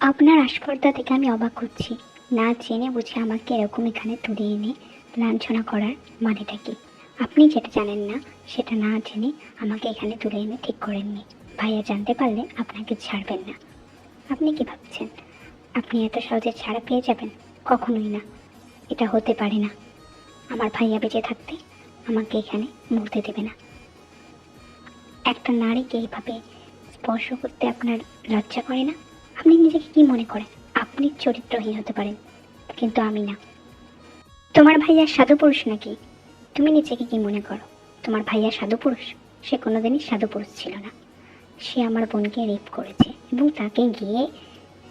আপনার আস্পর্ধা থেকে আমি অবাক হচ্ছি। না জেনে বুঝে আমাকে এরকম এখানে তুলে এনে লাঞ্ছনা করার মানেটা কি? আপনি যেটা জানেন না সেটা না জেনে আমাকে এখানে তুলে এনে ঠিক করেননি। ভাইয়া জানতে পারলে আপনাকে ছাড়বেন না। আপনি কি ভাবছেন আপনি এত সহজে ছাড়া পেয়ে যাবেন? কখনোই না, এটা হতে পারে না। আমার ভাইয়া বেঁচে থাকতে আমাকে এখানে মরতে দেবে না। একটা নারীকে এইভাবে স্পর্শ করতে আপনার লজ্জা করে না? আপনি নিজেকে কি মনে করেন? আপনি চরিত্রহীন হতে পারেন, কিন্তু আমি না। তোমার ভাইয়া সাধু পুরুষ নাকি? তুমি নিজেকে কি মনে করো? তোমার ভাইয়া সাধু পুরুষ? সে কোনোদিনই সাধু পুরুষ ছিল না। সে আমার বোনকে রেপ করেছে এবং তাকে গিয়ে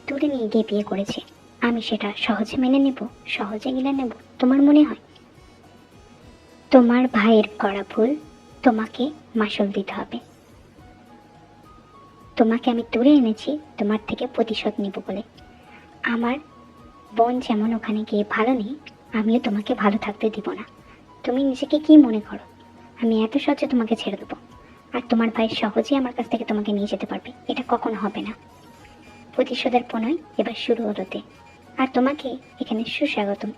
তুলে নিয়ে গিয়ে বিয়ে করেছে। আমি সেটা সহজে মেনে নেব? সহজে গিলে নেব তোমার মনে হয়? তোমার ভাইয়ের করা ভুল তোমাকে মাসুল দিতে হবে। তোমাকে আমি তুলে এনেছি তোমার থেকে প্রতিশোধ নিব বলে। আমার বোন যেমন ওখানে গিয়ে ভালো নেই, আমিও তোমাকে ভালো থাকতে দিব না। তুমি নিজেকে কি মনে করো আমি এত সহজে তোমাকে ছেড়ে দেবো? আর তোমার ভাই সহজেই আমার কাছ থেকে তোমাকে নিয়ে যেতে পারবে? এটা কখনো হবে না। প্রতিশোধের প্রণয় এবার শুরু হলোতে, আর তোমাকে এখানে সুস্বাগতম।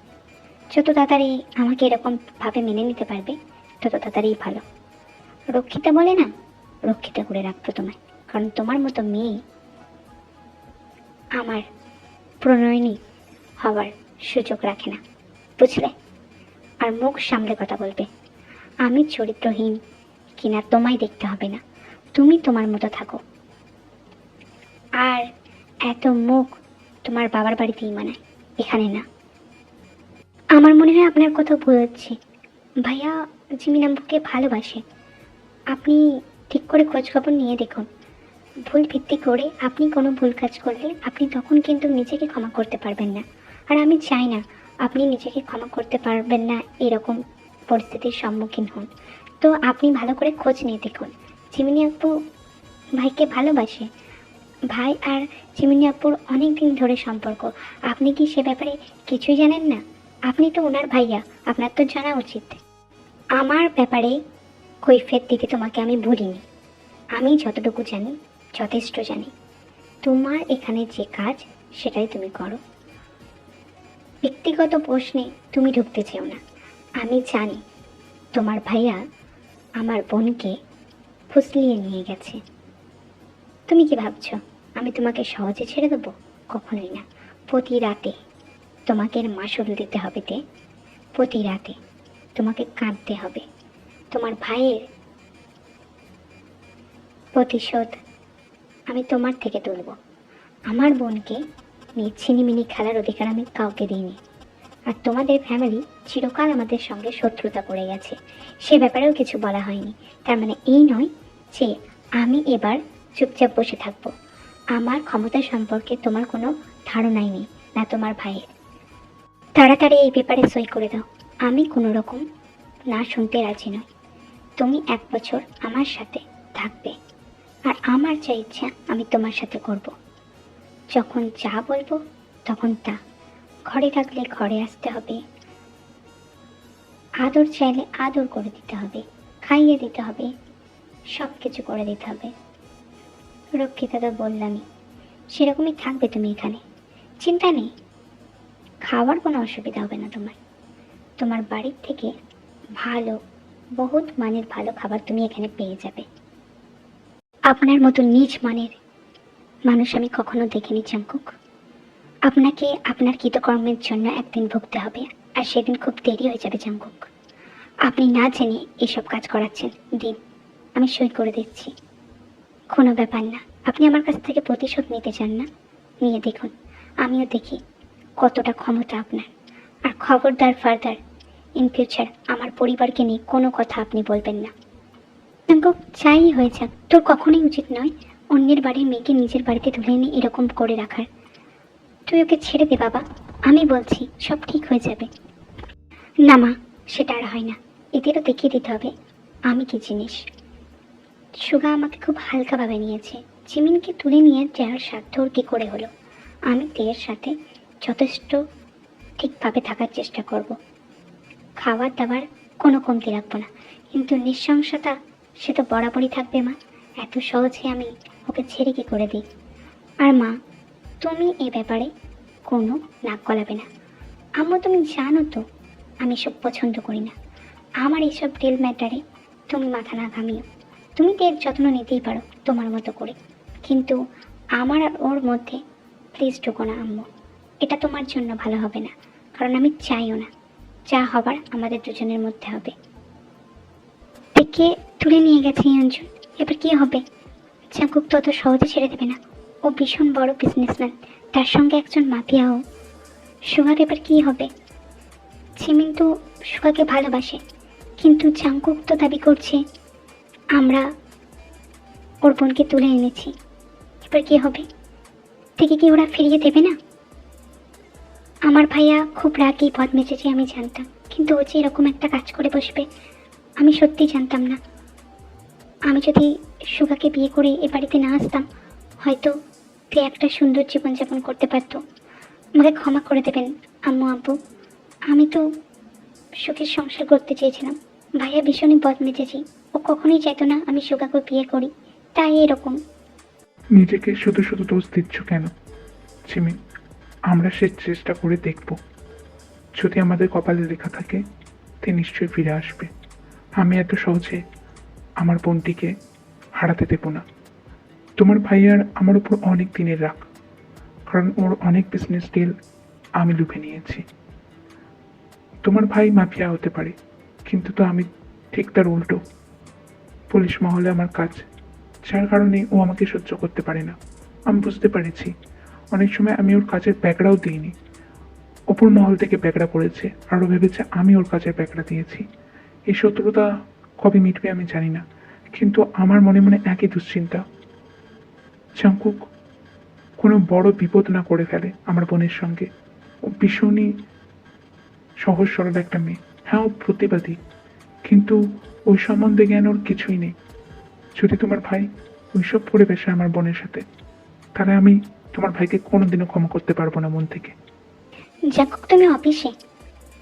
যত তাড়াতাড়ি আমাকে এরকম ভাবে মেনে নিতে পারবে তত তাড়াতাড়ি ভালো। রক্ষিতা বলে না, রক্ষিতা করে রাখবো তোমায়, কারণ তোমার মতো মেয়ে আমার প্রণয়নী হওয়ার সুযোগ রাখে না, বুঝলে? আর মুখ সামলে কথা বলবে। আমি চরিত্রহীন কিনা তোমায় দেখতে হবে না, তুমি তোমার মতো থাকো। আর এত মুখ তোমার বাবার বাড়িতেই মানায়, এখানে না। আমার মনে হয় আপনার কথা ভুল হচ্ছে। ভাইয়া জিমিন আম্মুকে ভালোবাসে। আপনি ঠিক করে খোঁজখবর নিয়ে দেখুন। ভুল ভিত্তি করে আপনি কোনো ভুল কাজ করলে আপনি তখন কিন্তু নিজেকে ক্ষমা করতে পারবেন না। আর আমি চাই না আপনি নিজেকে ক্ষমা করতে পারবেন না এরকম পরিস্থিতির সম্মুখীন হন। তো আপনি ভালো করে খোঁজ নিয়ে দেখুন। জিমিনি আপু ভাইকে ভালোবাসে। ভাই আর জিমিনি আপুর অনেক দিন ধরে সম্পর্ক। আপনি কি সে ব্যাপারে কিছুই জানেন না? আপনি তো ওনার ভাইয়া, আপনার তো জানা উচিত। আমার ব্যাপারে কৈফিয়ত দিতে তোমাকে আমি ভুলিনি। আমি যতটুকু জানি যথেষ্ট জানি। তোমার এখানে যে কাজ সেটাই তুমি করো। ব্যক্তিগত প্রশ্নে তুমি ঢুকতে চেও না। আমি জানি তোমার ভাইয়া আমার বোনকে ফুসলিয়ে নিয়ে গেছে। তুমি কি ভাবছো আমি তোমাকে সহজে ছেড়ে দেবো? কখনোই না। প্রতি রাতে তোমাকে এর মাসুল দিতে হবে। প্রতি রাতে তোমাকে কাঁদতে হবে। তোমার ভাইয়ের প্রতিশোধ আমি তোমার থেকে তুলব। আমার বোনকে নিয়ে ছিনিমিনি খেলার অধিকার আমি কাউকে দিইনি। আর তোমাদের ফ্যামিলি চিরকাল আমাদের সঙ্গে শত্রুতা করে গেছে, সে ব্যাপারেও কিছু বলা হয়নি। তার মানে এই নয় যে আমি এবার চুপচাপ বসে থাকবো। আমার ক্ষমতা সম্পর্কে তোমার কোনো ধারণাই নেই, না তোমার ভাইয়ের। তাড়াতাড়ি এই পেপারে সই করে দাও। আমি কোনো রকম না শুনতে রাজি নই। তুমি 1 বছর আমার সাথে থাকবে, আর আমার যা ইচ্ছা আমি তোমার সাথে করব। যখন যা বলবো তখন তা। ঘরে থাকলে ঘরে আসতে হবে, আদর চাইলে আদর করে দিতে হবে, খাইয়ে দিতে হবে, সব কিছু করে দিতে হবে। রক্ষিতা তো বললামই, সেরকমই থাকবে তুমি এখানে। চিন্তা নেই, খাওয়ার কোনো অসুবিধা হবে না তোমার। তোমার বাড়ির থেকে ভালো, বহুত মানের ভালো খাবার তুমি এখানে পেয়ে যাবে। আপনার মতো নিজ মানের মানুষ আমি কখনো দেখিনি জাঙ্কুক। আপনাকে আপনার কৃতকর্মের জন্য একদিন ভুগতে হবে, আর সেদিন খুব দেরি হয়ে যাবে জাঙ্কুক। আপনি না জেনে এসব কাজ করাচ্ছেন। দিন, আমি সই করে দিচ্ছি। কোনো ব্যাপার না। আপনি আমার কাছ থেকে প্রতিশোধ নিতে চান না? নিয়ে দেখুন, আমিও দেখি কতটা ক্ষমতা আপনার। আর খবরদার ফার্দার ইন ফিউচার আমার পরিবারকে নিয়ে কোনো কথা আপনি বলবেন না। জাঙ্কুক, যাই হয়ে যাক, তোর কখনোই উচিত নয় অন্যের বাড়ির মেয়েকে নিজের বাড়িতে তুলে এনে এরকম করে রাখার। তুই ওকে ছেড়ে দে বাবা, আমি বলছি সব ঠিক হয়ে যাবে। না মা, সেটা আর হয় না। এদেরও দেখিয়ে দিতে হবে আমি কি জিনিস। সুগা আমাকে খুব হালকাভাবে নিয়েছে। জিমিনকে তুলে নিয়ে যাওয়ার সাধ্য ওর কী করে হলো? আমি তেয়ের সাথে যথেষ্ট ঠিকভাবে থাকার চেষ্টা করব। খাবার দাবার কোনো কমতি রাখবো না, কিন্তু নৃশংসতা সে তো বরাবরই থাকবে মা। এত সহজে আমি ওকে ছেড়ে কি করে দিই? আর মা, তুমি এ ব্যাপারে কোনো নাক গলাবে না। আম্মু তুমি জানো তো আমি সব পছন্দ করি না। আমার এইসব ডিল ম্যাটারে তুমি মাথা না ঘামিও। তুমি তো এর যত্ন নিতেই পারো তোমার মতো করে, কিন্তু আমার আর ওর মধ্যে প্লিজ ঢুকো না আম্মু। এটা তোমার জন্য ভালো হবে না, কারণ আমি চাইও না। যা হবার আমাদের দুজনের মধ্যে হবে। থেকে তুলে নিয়ে গেছে অঞ্জন, এবার কি হবে? জাঙ্কুক তো অত সহজে ছেড়ে দেবে না। ও ভীষণ বড় বিজনেসম্যান, তার সঙ্গে একজন মাফিয়াও। সুগার এবার কি হবে? ঝিমিন তো সুগাকে ভালোবাসে, কিন্তু জাঙ্কুক তো দাবি করছে আমরা ওর বোনকে তুলে এনেছি। এবার কি হবে? থেকে কি ওরা ফিরিয়ে দেবে না? আমার ভাইয়া খুব রাগী বদমেজেছে আমি জানতাম, কিন্তু ও যে এরকম একটা কাজ করে বসবে আমি সত্যি জানতাম না। আমি যদি সুগাকে বিয়ে করে এ বাড়িতে না আসতাম, হয়তো তে একটা সুন্দর জীবনযাপন করতে পারতো। আমাকে ক্ষমা করে দেবেন আম্মু আব্বু। আমি তো সুখের সংসার করতে চেয়েছিলাম। ভাইয়া ভীষণই বদমেজেছি, ও কখনোই চাইতো না আমি সুগাকে বিয়ে করি, তাই এরকম। নিজেকে শুধু শুধু দোষ দিচ্ছ কেন জিমিন? আমরা সে চেষ্টা করে দেখব। যদি আমাদের কপালে লেখা থাকে তে নিশ্চয়ই ফিরে আসবে। আমি এত সহজে আমার বোনটিকে হারাতে দেব না। তোমার ভাইয়ার আমার উপর অনেক দিনের রাগ, কারণ ওর অনেক বিজনেস ডিল আমি লুফে নিয়েছি। তোমার ভাই মাফিয়া হতে পারে, কিন্তু তো আমি ঠিক তার উল্টো। পুলিশ মহলে আমার কাজ, যার কারণে ও আমাকে সহ্য করতে পারে না। আমি বুঝতে পেরেছি অনেক সময় আমি ওর কাজের ব্যাগড়াও দিইনি, অপর মহল থেকে ব্যাগড়া করেছে আর ও ভেবেছে আমি ওর কাজের ব্যাগড়া দিয়েছি। এই শত্রুতা কবে মিটবে আমি জানি না, কিন্তু আমার মনে মনে একই দুশ্চিন্তা, জাঙ্কুক কোনো বড় বিপদ না করে ফেলে আমার বোনের সঙ্গে। ও ভীষণই সহজ সরল একটা মেয়ে। হ্যাঁ, ও প্রতিবাদী, কিন্তু ওই সম্বন্ধে জ্ঞান ওর কিছুই নেই। যদি তোমার ভাই ওইসব পরিবেশে আমার বোনের সাথে, তাহলে আমি তোমার ভাইকে কোনোদিনও ক্ষমা করতে পারবো না মন থেকে। জাঙ্কুক তুমি অফিসে?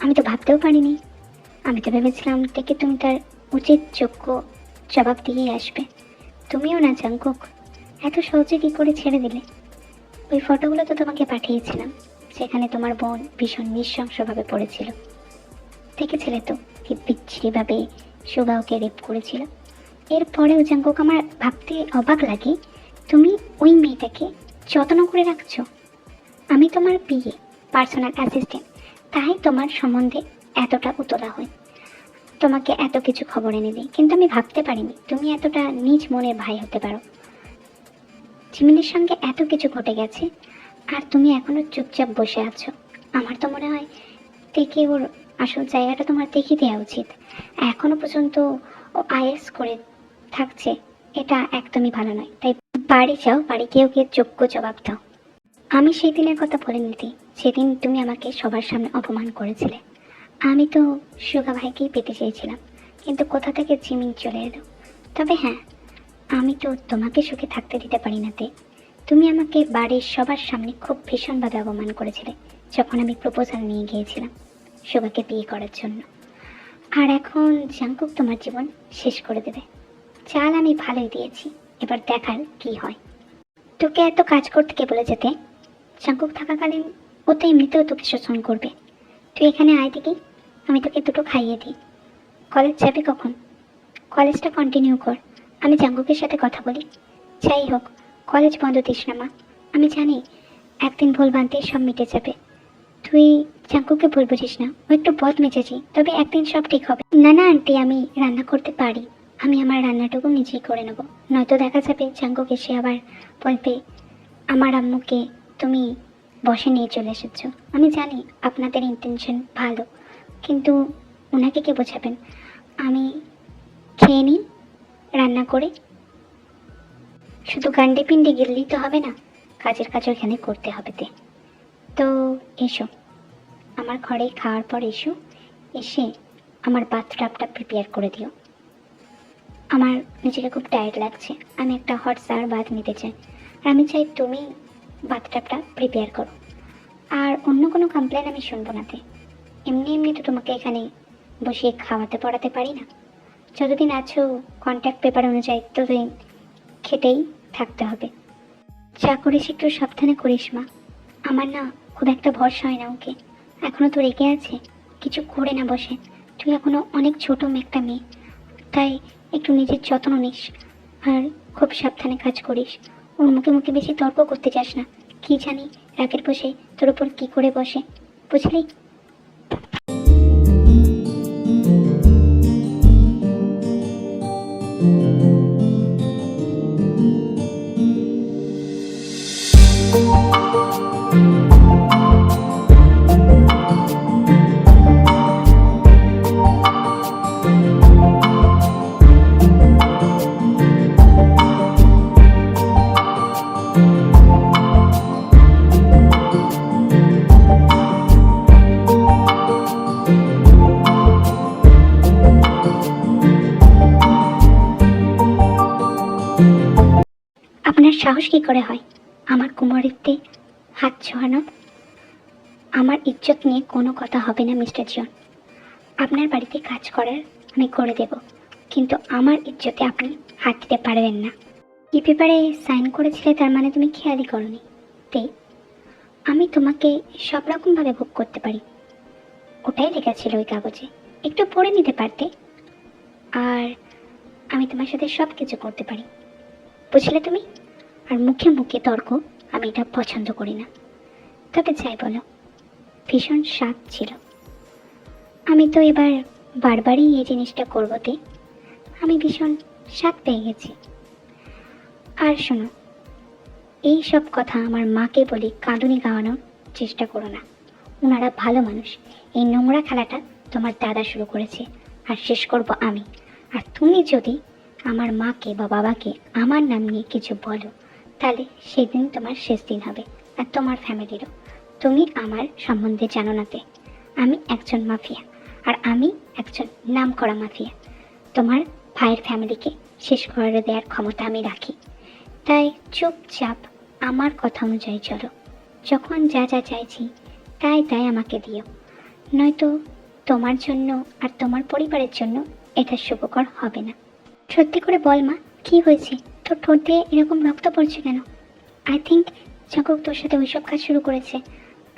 আমি তো ভাবতেও পারিনি। আমি তো ভেবেছিলাম থেকে তুমি তার উচিত যোগ্য জবাব দিয়েই আসবে। তুমিও না জাঙ্কুক, এত সহজে কি করে ছেড়ে দিলে? ওই ফটোগুলো তো তোমাকে পাঠিয়েছিলাম, সেখানে তোমার বোন ভীষণ নৃশংসভাবে পড়েছিল। দেখেছিলে তো কি বিচ্ছিরিভাবে সুগা ওকে রেপ করেছিল। এরপরেও জাঙ্কুক আমার ভাবতে অবাক লাগে তুমি ওই মেয়েটাকে যত্ন করে রাখছো। আমি তোমার বিয়ে পার্সোনাল অ্যাসিস্ট্যান্ট, তাই তোমার সম্বন্ধে এতটা উতলা হয়, তোমাকে এত কিছু খবর এনে দিই, কিন্তু আমি ভাবতে পারিনি তুমি এতটা নিজ মনের ভাই হতে পারো। জিমিনের সঙ্গে এত কিছু ঘটে গেছে আর তুমি এখনো চুপচাপ বসে আছো। আমার তো মনে হয় দেখে ওর আসল জায়গাটা তোমার দেখিয়ে দেওয়া উচিত। এখনো পর্যন্ত ও আইএস করে থাকছে, এটা একদমই ভালো নয়। তাই বাড়ি যাও, বাড়ি গিয়ে ওকে যোগ্য জবাব দাও। আমি সেই দিনের কথা বলে নিতে, সেদিন তুমি আমাকে সবার সামনে অপমান করেছিলে। আমি তো সুগা ভাইকেই পেতে চেয়েছিলাম, কিন্তু কোথা থেকে জিমিন চলে এলো। তবে হ্যাঁ, আমি তো তোমাকে সুখে থাকতে দিতে পারি না তে। তুমি আমাকে বাড়ির সবার সামনে খুব ভীষণভাবে অপমান করেছিলে যখন আমি প্রপোজাল নিয়ে গিয়েছিলাম সুগাকে বিয়ে করার জন্য। আর এখন জাঙ্কুক তোমার জীবন শেষ করে দেবে। চাল আমি ভালোই দিয়েছি, এবার দেখার কি হয়। তোকে এত কাজ করতে কে বলে যেতে? জাঙ্কুক থাকাকালীন ও তো এমনিতেও তোকে শোষণ করবে। তুই এখানে আয় দেখি, আমি তোকে দুটো খাইয়ে দিই। কলেজ যাবি কখন? কলেজটা কন্টিনিউ কর, আমি জাঙ্কুকের সাথে কথা বলি। যাই হোক, কলেজ বন্ধ দিস না মা। আমি জানি একদিন ভুল বানতেই সব মিটে যাবে। তুই জাঙ্কুকে ভুল বুঝিস না, ও একটু বদ মেজেছি, তবে একদিন সব ঠিক হবে। না না আন্টি, আমি রান্না করতে পারি, আমি আমার রান্নাটুকু নিজেই করে নেবো। নয়তো দেখা যাবে জাঙ্কুক এসে আবার বলবে আমার আম্মুকে তুমি বসে নিয়ে চলে এসেছো। আমি জানি আপনাদের ইন্টেনশন ভালো, কিন্তু ওনাকে কে বোঝাবেন? আমি খেয়ে নিই রান্না করে। শুধু গান্ডে পিন্ডে গেলেই তো হবে না, কাজের কাজও এখানে করতে হবে তে। তো এসো আমার ঘরে, খাওয়ার পর এসো, এসে আমার বাথটাবটা প্রিপেয়ার করে দিও। আমার নিজেকে খুব টায়ার্ড লাগছে, আমি একটা হট শাওয়ার বাথ নিতে চাই। আর আমি চাই তুমি বাথটাবটা প্রিপেয়ার করো। আর অন্য কোনো কমপ্লেন আমি শুনবো না তে। এমনি এমনি তো তোমাকে এখানে বসিয়ে খাওয়াতে পড়াতে পারি না। যতদিন আছো কন্ট্যাক্ট পেপার অনুযায়ী ততদিন খেটেই থাকতে হবে। যা করিস একটু সাবধানে করিস মা। আমার না খুব একটা ভরসা হয় না ওকে। এখনো তো রেগে আছে, কিছু করে না বসে। তুই এখনো অনেক ছোট একটা মেয়ে, তাই একটু নিজের যত্ন নিস আর খুব সাবধানে কাজ করিস। ওর মুখে মুখে বেশি তর্ক করতে যাস না। কি জানি রাগের বসে তোর ওপর কি করে বসে, বুঝলি? আপনার সাহস কি করে হয় আমার কোমরেতে হাত ছোঁয়ানোর? আমার ইজ্জত নিয়ে কোনো কথা হবে না মিস্টার জন। আপনার বাড়িতে কাজ করার আমি করে দেব, কিন্তু আমার ইজ্জতে আপনি হাত দিতে পারবেন না। কি পেপারে সাইন করেছিলে তার মানে তুমি খেয়ালই করনি? তে আমি তোমাকে সব রকমভাবে ভোগ করতে পারি, ওটাই লেখা ছিল ওই কাগজে। একটু পড়ে নিতে পারতে। আর আমি তোমার সাথে সব কিছু করতে পারি, বুঝলে তুমি? আর মুখে মুখে তর্ক আমি এটা পছন্দ করি না। তবে যাই বলো, ভীষণ স্বাদ ছিল। আমি তো এবার বারবারই এই জিনিসটা করবোতে আমি ভীষণ স্বাদ পেয়ে গেছি। আর শোনো, এই সব কথা আমার মাকে বলি কাঁদুনি গাওয়ানোর চেষ্টা করো না। ওনারা ভালো মানুষ। এই নোংরা খেলাটা তোমার দাদা শুরু করেছে, আর শেষ করব আমি। আর তুমি যদি আমার মাকে বা বাবাকে আমার নাম নিয়ে কিছু বলো, তাহলে সেদিন তোমার শেষ দিন হবে, আর তোমার ফ্যামিলিরও। তুমি আমার সম্বন্ধে জানো নাতে, আমি একজন মাফিয়া, আর আমি একজন নামকরা মাফিয়া। তোমার ভাইয়ের ফ্যামিলিকে শেষ করে দেওয়ার ক্ষমতা আমি রাখি। তাই চুপচাপ আমার কথা অনুযায়ী চলো। যখন যা যা চাইছি তাই তাই আমাকে দিও, নয়তো তোমার জন্য আর তোমার পরিবারের জন্য এটা শুভকর হবে না। সত্যি করে বল মা, কি হয়েছে? তোর ঠোঁট দিয়ে এরকম রক্ত পড়ছে কেন? আই থিঙ্ক জাগক তোর সাথে ওইসব কাজ শুরু করেছে।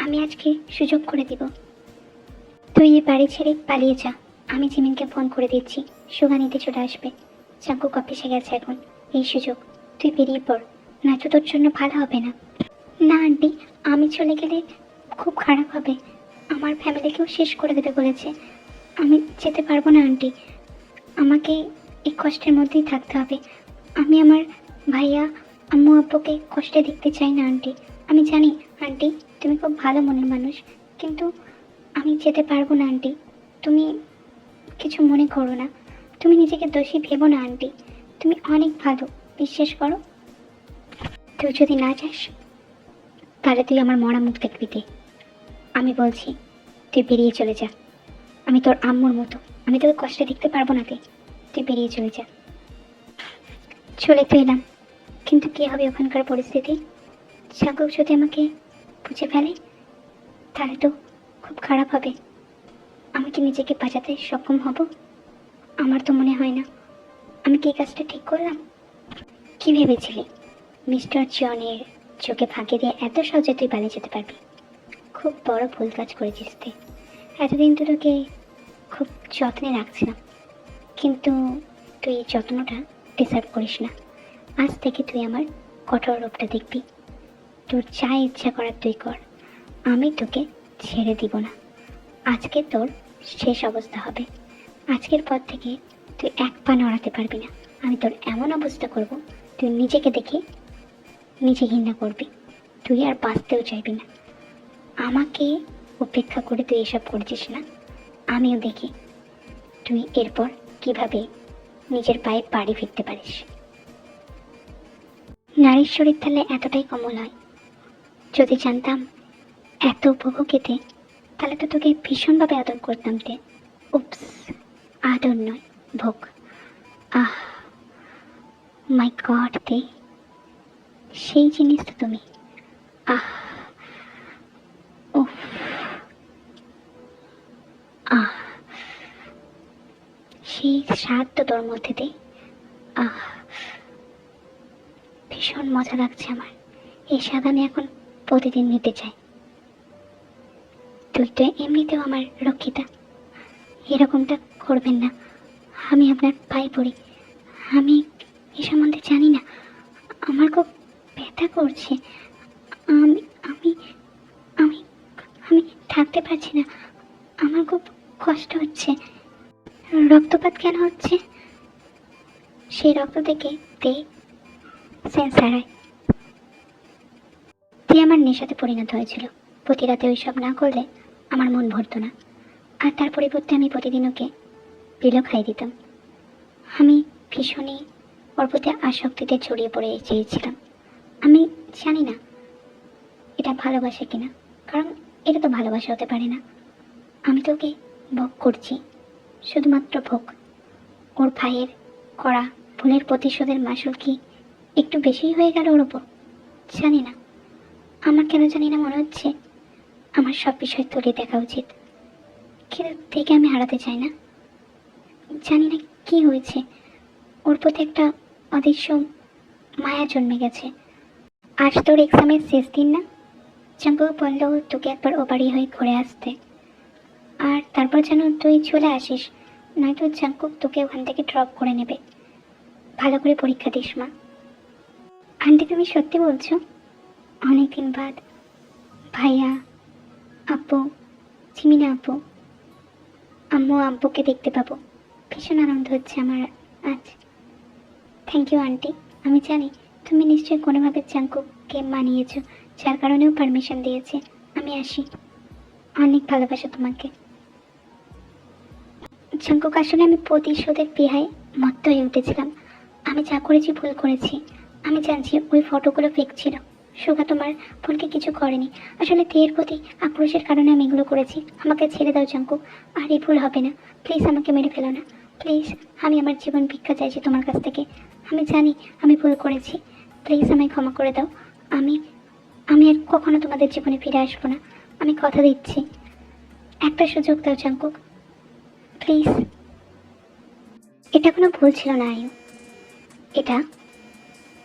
আমি আজকে সুযোগ করে দিব। তুই এই বাড়ি ছেড়ে পালিয়ে যা। আমি জিমিনকে ফোন করে দিচ্ছি, সুগা নিতে চলে আসবে। জাগক অফিসে গেছে এখন, এই সুযোগ তুই বেরিয়ে পড়, নয়তো তোর জন্য ভালো হবে না। না আন্টি, আমি চলে গেলে খুব খারাপ হবে। আমার ফ্যামিলিকেও শেষ করে দেবে বলেছে। আমি যেতে পারবো না আন্টি। আমাকে এই কষ্টের মধ্যেই থাকতে হবে। আমি আমার ভাইয়া আম্মু আব্বুকে কষ্টে দেখতে চাই না আন্টি। আমি জানি আন্টি তুমি খুব ভালো মনের মানুষ, কিন্তু আমি যেতে পারবো না আন্টি। তুমি কিছু মনে করো না, তুমি নিজেকে দোষী ভেবো না আন্টি। তুমি অনেক ভালো, বিশ্বাস করো। তুই যদি না যাস তাহলে তুই আমার মরা মুখ দেখবি তে। আমি বলছি তুই বেরিয়ে চলে যা। আমি তোর আম্মুর মতো, আমি তোকে কষ্টে দেখতে পারবো না তে। তুই বেরিয়ে চলে যা। চলে তো এলাম, কিন্তু কী হবে ওখানকার পরিস্থিতি? জাগক যদি আমাকে বুঝে ফেলে তাহলে তো খুব খারাপ হবে। আমি কি নিজেকে বাঁচাতে সক্ষম হব? আমার তো মনে হয় না। আমি কি কাজটা ঠিক করলাম? কি ভেবেছিলি মিস্টার জনের চোখে ফাঁকি দিয়ে এত সহজে তুই পালিয়ে যেতে পারবি? খুব বড় ভুল কাজ করেছিস তুই। এতদিন তো তোকে খুব যত্নে রাখছিলাম, কিন্তু তুই এই যত্নটা ডিসার্ভ করিস না। আজ থেকে তুই আমার কঠোর রূপটা দেখবি। তোর যা ইচ্ছা করার তুই কর, আমি তোকে ছেড়ে দিব না। আজকে তোর শেষ অবস্থা হবে। আজকের পর থেকে তুই এক পা নড়াতে পারবি না। আমি তোর এমন অবস্থা করব, তুই নিজেকে দেখে নিজে ঘৃণা করবি। তুই আর বাঁচতেও চাইবি না। আমাকে উপেক্ষা করে তুই এসব করছিস না, আমিও দেখি তুই এরপর কিভাবে নিজের পায়ে বাড়ি ফিরতে পারিস। নারীর শরীর তাহলে এতটাই কোমল হয়? যদি জানতাম এত উপভোগেতে, তাহলে তো তোকে ভীষণভাবে আদর করতাম তে। উপস, আদর নয়, ভোগ। আহ মাই গড তে, সেই জিনিস তো তুমি। আহ উফ, আহ সেই স্বাদ তো তোর মধ্যে দে। আহ ভীষণ মজা লাগছে আমার। এই স্বাদ আমি এখন প্রতিদিন নিতে চাই। তুই তো এমনিতেও আমার রক্ষিতা, এরকমটা করবেন না। আমি আপনার পায়ে পড়ি। আমি এ সম্বন্ধে জানি না। আমার খুব ব্যথা করছে। আমি আমি আমি আমি থাকতে পারছি না। আমার খুব কষ্ট হচ্ছে। রক্তপাত কেন হচ্ছে? সেই রক্ত থেকে তে সেন্স হারায়। তে আমার নেশাতে পরিণত হয়েছিল। প্রতি রাতে ওইসব না করলে আমার মন ভরতো না। আর তার পরিবর্তে আমি প্রতিদিন ওকে পিলো খাইয়ে দিতাম। আমি ভীষণই ওর প্রতি আসক্তিতে ছড়িয়ে পড়ে চেয়েছিলাম। আমি জানি না এটা ভালোবাসা কিনা, কারণ এটা তো ভালোবাসা হতে পারে না। আমি তো ওকে ভোগ করছি, শুধুমাত্র ভোগ। ওর ভাইয়ের করা ভুলের প্রতিশোধের মাসুল কি একটু বেশিই হয়ে গেল ওর ওপর? জানি না, আমার কেন জানি না মনে হচ্ছে আমার সব বিষয় তলিয়ে দেখা উচিত, কিন্তু থেকে আমি হারাতে চাই না। জানি না কি হয়েছে, ওর প্রতি একটা অদৃশ্য মায়া জন্মে গেছে। আজ তোর এক্সামের শেষ দিন না? চাঙ্কু বলল তোকে একবার ও বাড়ি হয়ে ঘুরে আসতে, আর তারপর যেন তুই চলে আসিস, নয়তো চাঙ্কুক তোকে ওখান থেকে ড্রপ করে নেবে। ভালো করে পরীক্ষা দিস মা। আন্টি তুমি সত্যি বলছো? অনেকদিন বাদ ভাইয়া, আপু, চিমিনা আপু, আম্মু আব্বুকে দেখতে পাবো। ভীষণ আনন্দ হচ্ছে আমার আজ। Thank you aunty. আমি জানি তুমি নিশ্চয়ই কোনোভাবে চাঙ্কুকে মানিয়েছো, যার কারণেও পারমিশন দিয়েছে। আমি আসি। অনেক ভালোবাসা তোমাকে। চাঙ্কুক, আসলে আমি প্রতিশোধের পিহায় মত্ত হয়ে উঠেছিলাম। আমি যা করেছি ভুল করেছি। আমি জানছি ওই ফটোগুলো ফেক ছিল। সুগা তোমার ভুলকে কিছু করেনি। আসলে তেয়ের প্রতি আক্রোশের কারণে আমি এগুলো করেছি। আমাকে ছেড়ে দাও চাঙ্কুক, আর এই ভুল হবে না। প্লিজ আমাকে মেরে ফেলো না, প্লিজ। আমি আমার জীবন ভিক্ষা চাইছি তোমার কাছ থেকে। আমি জানি আমি ভুল করেছি। প্লিজ আমায় ক্ষমা করে দাও। আমি আমি আর কখনো তোমাদের জীবনে ফিরে আসবো না। আমি কথা দিচ্ছি। একটা সুযোগ দাও চাঙ্কুক, প্লিজ। এটা কোনো ভুল ছিল না আয়ু, এটা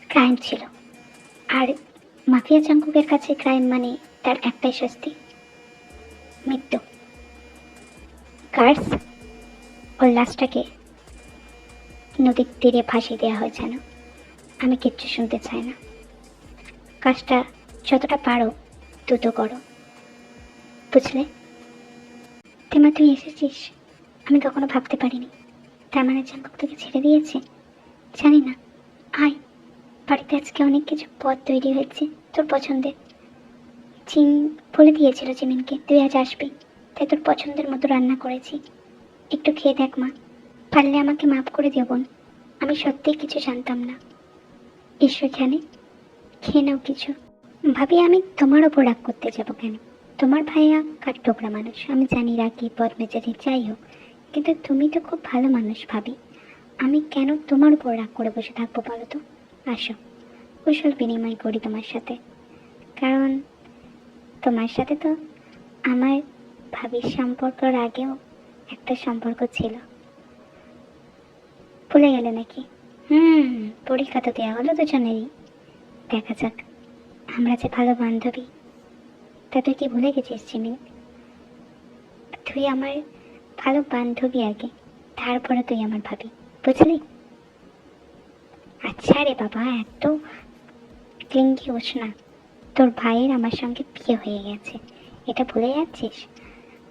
ক্রাইম ছিল। আর মাফিয়া চাঙ্কুকের কাছে ক্রাইম মানে তার একটাই শাস্তি, মৃত্যু। গার্ডস, ওর লাশটাকে নদীর তীরে ভাসিয়ে দেওয়া হয় যেন। আমি কিচ্ছু শুনতে চাই না। কাজটা যতটা পারো দ্রুত করো, বুঝলে? তেমা তুই এসেছিস, আমি কখনো ভাবতে পারিনি। তার মানে চাঙ্কুক তোকে ছেড়ে দিয়েছে? জানি না। আয়, বাড়িতে আজকে অনেক কিছু পদ তৈরি হয়েছে তোর পছন্দের। চিন বলে দিয়েছিল জিমিনকে তুই আজ আসবি, তাই তোর পছন্দের মতো রান্না করেছি। একটু খেয়ে দেখ মা, পারলে আমাকে মাফ করে দিও বোন। আমি সত্যিই কিছু জানতাম না। ঈশ্বর জানে। খেয়ে নাও কিছু। ভাবি, আমি তোমার ওপর রাগ করতে যাব কেন? তোমার ভাইয়া কাঠঠোকরা মানুষ, আমি জানি, রাগি বদমেজাজি যাই হোক, কিন্তু তুমি তো খুব ভালো মানুষ ভাবি। আমি কেন তোমার উপর রাগ করে বসে থাকবো বলো তো? আসো, কুশল বিনিময় করি তোমার সাথে। কারণ তোমার সাথে তো আমার ভাবির সম্পর্কের আগেও একটা সম্পর্ক ছিল। ভুলে গেলে নাকি? পরীক্ষা তো দেওয়া হলো দুজনেরই। দেখা যাক আমরা যে ভালো বান্ধবী, তা তুই কি ভুলে গেছিস জিমিন? তুই আমার ভালো বান্ধবী আগে, তারপরে তুই আমার ভাবি, বুঝলি? আচ্ছা রে বাবা, এত ক্লিঙ্গি হোস না। তোর ভাইয়ের আমার সঙ্গে বিয়ে হয়ে গেছে, এটা ভুলে যাচ্ছিস?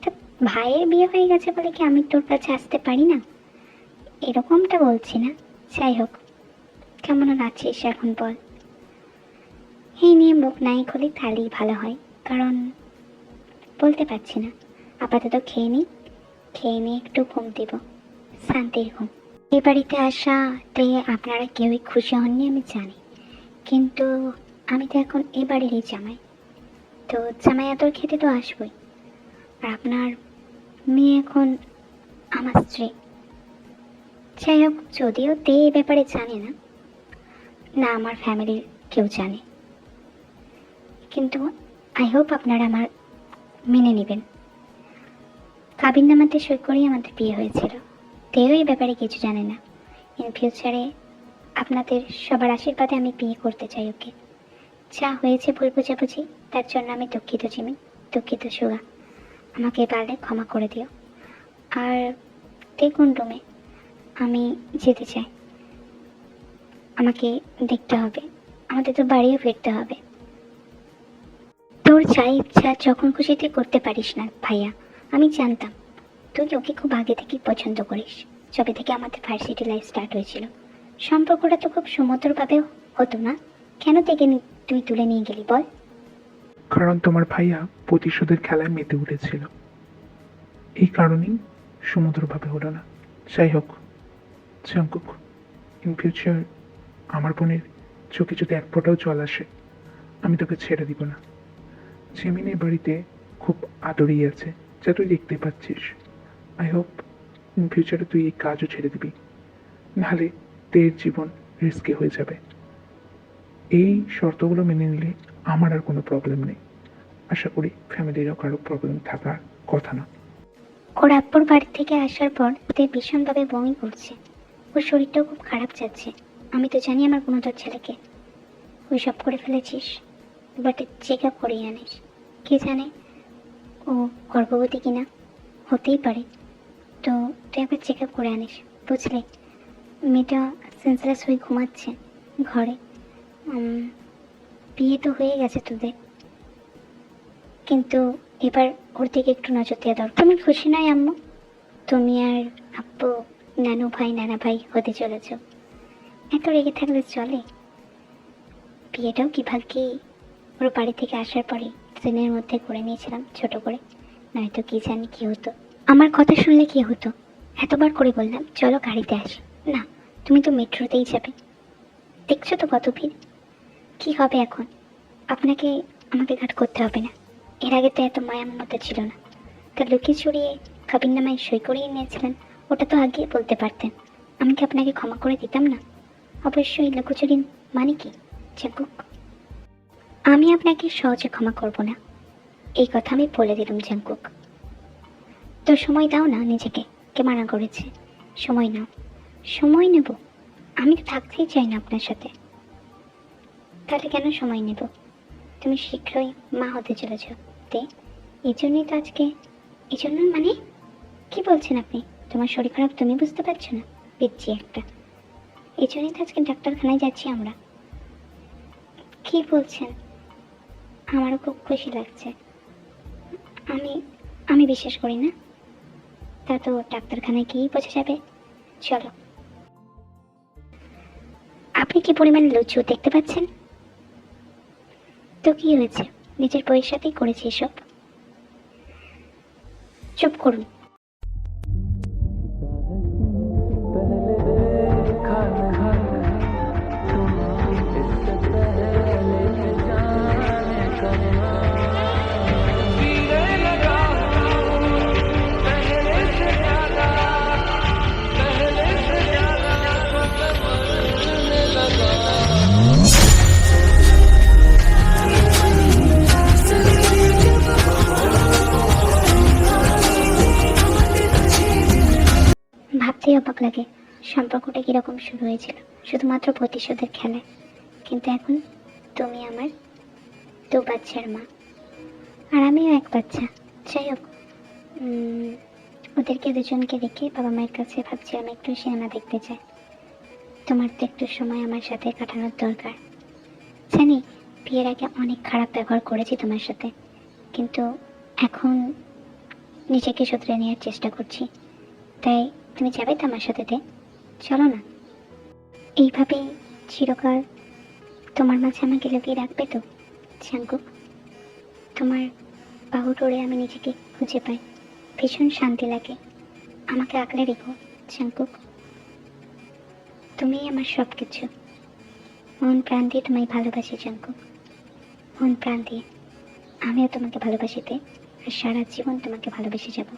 তা ভাইয়ের বিয়ে হয়ে গেছে বলে কি আমি তোর কাছে আসতে পারি না? এরকমটা বলছি না। যাই হোক, কেমন আছিস এখন বল? এই নিয়ে মুখ নাই খুলি তাহলেই ভালো হয়, কারণ বলতে পারছি না। আপাতত খেয়ে নিয়ে একটু ঘুম দিব, শান্তির ঘুম। এই বাড়িতে আসাতে আপনারা কেউই খুশি হননি আমি জানি, কিন্তু আমি তো এখন এই বাড়িরই জামাই, তো জামাই আদর খেতে তো আসবই। আর আপনার মেয়ে এখন আমার স্ত্রী। যাই হোক, যদিও তে এই ব্যাপারে জানে না, না আমার ফ্যামিলির কেউ জানে, কিন্তু আই হোপ আপনারা আমার মেনে নেবেন। কাবিননামাতে সই করেই আমাদের বিয়ে হয়েছিল। তেও এই ব্যাপারে কিছু জানে না। ইন ফিউচারে আপনাদের সবার আশীর্বাদে আমি বিয়ে করতে চাই ওকে। যা হয়েছে ভুল বোঝাবুঝি, তার জন্য আমি দুঃখিত জিমি, দুঃখিত সুগা। আমাকে পারলে ক্ষমা করে দিও। আর দেখুন রুমে, আমি যেতে চাই। আমাকে দেখতে হবে, আমাদের তো বাড়িও ফিরতে হবে। তোর যা ইচ্ছা যখন খুশি তুই করতে পারিস না ভাইয়া। আমি জানতাম তুই ওকে খুব আগে থেকেই পছন্দ করিস, যবে থেকে আমাদের ভার্সিটি লাইফ স্টার্ট হয়েছিল। সম্পর্কটা তো খুব সুমধুরভাবে হতো না, কেন থেকে তুই তুলে নিয়ে গেলি বল? কারণ তোমার ভাইয়া প্রতিশোধের খেলায় মেতে উঠেছিল, এই কারণেই সমুদ্রভাবে হলো না। যাই হোক জাঙ্কুক, ইন ফিউচার আমার বোনের চোখে যদি এক ফোঁটাও জল আসে, আমি তোকে ছেড়ে দিব না। জেমিনের বাড়িতে খুব আদরেই আছে, যা তুই দেখতে পাচ্ছিস। আই হোপ ইন ফিউচারে তুই এই কাজও ছেড়ে দিবি, নাহলে তোর জীবন রিস্কে হয়ে যাবে। এই শর্তগুলো মেনে নিলে আমার আর কোনো প্রবলেম নেই। আশা করি ফ্যামিলিরও কারো প্রবলেম থাকার কথা না। ওর আব্বুর বাড়ি থেকে আসার পর ওদের ভীষণভাবে বমি করছে, ওর শরীরটাও খুব খারাপ যাচ্ছে। আমি তো জানি আমার কোনো তোর ছেলেকে ওই সব করে ফেলেছিস, বাট চেক আপ করিয়ে আনিস। কে জানে ও গর্ভবতী কিনা, হতেই পারে। তো তুই একবার চেক আপ করে আনিস, বুঝলি? মেয়েটা সেন্সলেস হয়ে ঘুমাচ্ছে ঘরে। বিয়ে তো হয়ে গেছে তোদের, কিন্তু এবার ওর দিকে একটু নজর দেওয়া দরকার। তুমি খুশি নয় আম্মু? তুমি আর আব্বু নানু ভাই নানা ভাই হতে চলেছ, এত রেগে থাকলে চলে? বিয়েটাও কি ভাগ্যি ওর বাড়ি থেকে আসার পরে দিনের মধ্যে করে নিয়েছিলাম ছোট করে, নয়তো কি জানি কি হতো। আমার কথা শুনলে কি হতো? এতবার করে বললাম চলো গাড়িতে আসি, না তুমি তো মেট্রোতেই যাবে। দেখছো তো কত ভিড়, কি হবে এখন? আপনাকে আমাকে ঘাট করতে হবে না, এর আগে তো এত মায়া মমতা ছিল না। তা লুকিয়ে চুরিয়ে কাবিন নামায় সই করিয়ে নিয়েছিলেন, ওটা তো আগেই বলতে পারতেন, আমি কি আপনাকে ক্ষমা করে দিতাম না? অবশ্যই লুকোচুরি মানে কি জাঙ্কুক? আমি আপনাকে সহজে ক্ষমা করব না, এই কথা আমি বলে দিলাম জাঙ্কুক। তো সময় দাও না নিজেকে, কে মানা করেছে? সময় নাও। সময় নেব? আমি তো থাকতেই চাই না আপনার সাথে। তাহলে কেন সময় নেব? তুমি শীঘ্রই মা হতে চলেছ, তে এই জন্যই তো আজকে। এই জন্য মানে কি বলছেন আপনি? তোমার শরীর খারাপ তুমি বুঝতে পারছো না? পিচ্ছি একটা। এই জন্যই তো আজকে ডাক্তারখানায় যাচ্ছি আমরা। কি বলছেন? আমারও খুব খুশি লাগছে। আমি আমি বিশ্বাস করি না, তা তো ডাক্তারখানায় গিয়েই বোঝা যাবে। চলো। আপনি কি পরিমাণ লুচু দেখতে পাচ্ছেন? তো কি হয়েছে, নিজের বইয়ের সাথেই করেছি এসব। চুপ করুন। ভাবতেই অবাক লাগে সম্পর্কটা কিরকম শুরু হয়েছিল শুধুমাত্র প্রতিশোধের খেলায়, কিন্তু এখন তুমি আমার দু বাচ্চার মা, আর আমিও এক বাচ্চা। যাই হোক, ওদেরকে দুজনকে রেখে বাবা মায়ের কাছে ভাবছিলাম একটু সিনেমা দেখতে চাই। তোমার তো একটু সময় আমার সাথে কাটানোর দরকার। জানি বিয়ের আগে অনেক খারাপ ব্যবহার করেছি তোমার সাথে, কিন্তু এখন নিজেকে শুধরে নেওয়ার চেষ্টা করছি। তাই তুমি যাবে তো আমার সাথে? চলো না। এইভাবেই চিরকাল তোমার মাঝে আমাকে লুকিয়ে রাখবে তো জাঙ্কুক? তোমার বাহু ডোরে আমি নিজেকে খুঁজে পাই, ভীষণ শান্তি লাগে। আমাকে আঁকলে রেখো জাঙ্কুক, তুমিই আমার সব কিছু। মন প্রাণ দিয়ে তোমায় ভালোবাসি জাঙ্কুক, মন প্রাণ দিয়ে। আমিও তোমাকে ভালোবাসিতে আর সারা জীবন তোমাকে ভালোবেসে যাব।